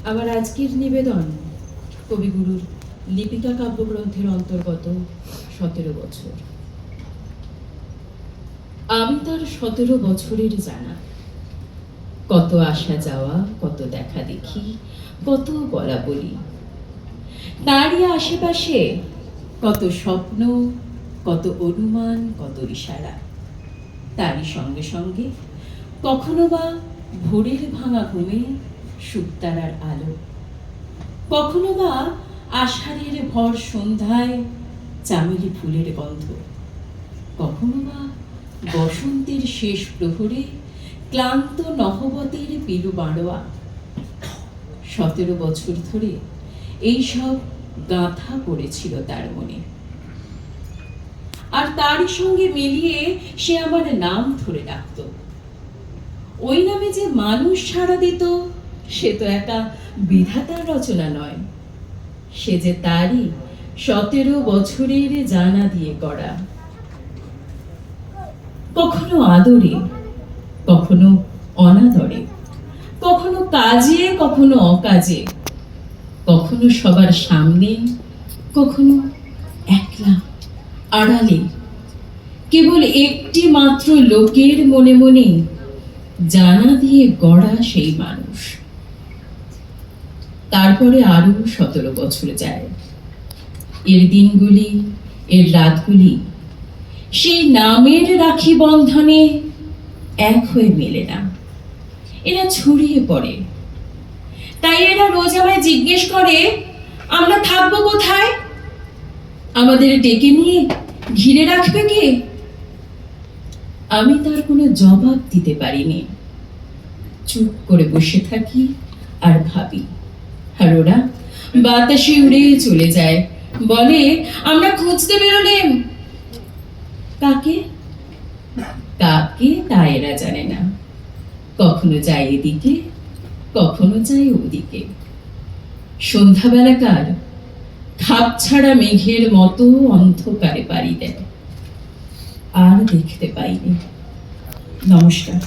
আমার আজকের নিবেদন কবিগুরুর লিপিকা কাব্যগ্রন্থের অন্তর্গত 17 বছর। আমি তার 17 বছরের জানা, কত আসা যাওয়া, কত দেখা দেখি, কত বলা বলি। তারই আশেপাশে কত স্বপ্ন, কত অনুমান, কত ইশারা। তারই সঙ্গে সঙ্গে কখনো বা ভোরের ভাঙা ঘুমে শুকতারার আলো, কখনো বা আষাঢ়ের ভর সন্ধ্যায় চামেলি ফুলের গন্ধ, কখনো বা বসন্তের শেষ প্রহরে ক্লান্ত নহবতের পিলু বাড়োয়া। 17 বছর ধরে এইসব গাঁথা পড়েছিল তার মনে, আর তারই সঙ্গে মিলিয়ে সে আমার নাম ধরে ডাকত। ওই নামে যে মানুষ সাড়া দিত, সে তো একা বিধাতার রচনা নয়, সে যে তারই 17 বছরের জানা দিয়ে করা। কখনো আদরে, কখনো অনাদরে, কখনো কাজে, কখনো অকাজে, কখনো সবার সামনে, কখনো একলা আড়ালে, কেবল একটি মাত্র লোকের মনে মনে জানা দিয়ে গড়া সেই মানুষ। তারপরে আরো 17 বছর যায়। এর দিনগুলি, এর রাতগুলি সেই নামের রাখি বন্ধনে এক হয়ে মেলে না, এরা ছড়িয়ে পড়ে। তাই এরা রোজ আমায় জিজ্ঞেস করে, আমরা থাকবো কোথায়, আমাদের ডেকে নিয়ে ঘিরে রাখবে কে? আমি তার কোনো জবাব দিতে পারিনি, চুপ করে বসে থাকি আর ভাবি। আর ওরা বাতাসে উড়ে চলে যায়, বলে আমরা খুঁজতে বেরোলেম। কাকে কাকে তা এরা জানে না। কখনো যায় এদিকে, কখনো যায় ওদিকে। সন্ধ্যাবেলাকার খাপ ছাড়া মেঘের মতো অন্ধকারে পাড়ি দেয়। আর দেখতে পাইনি। নমস্কার।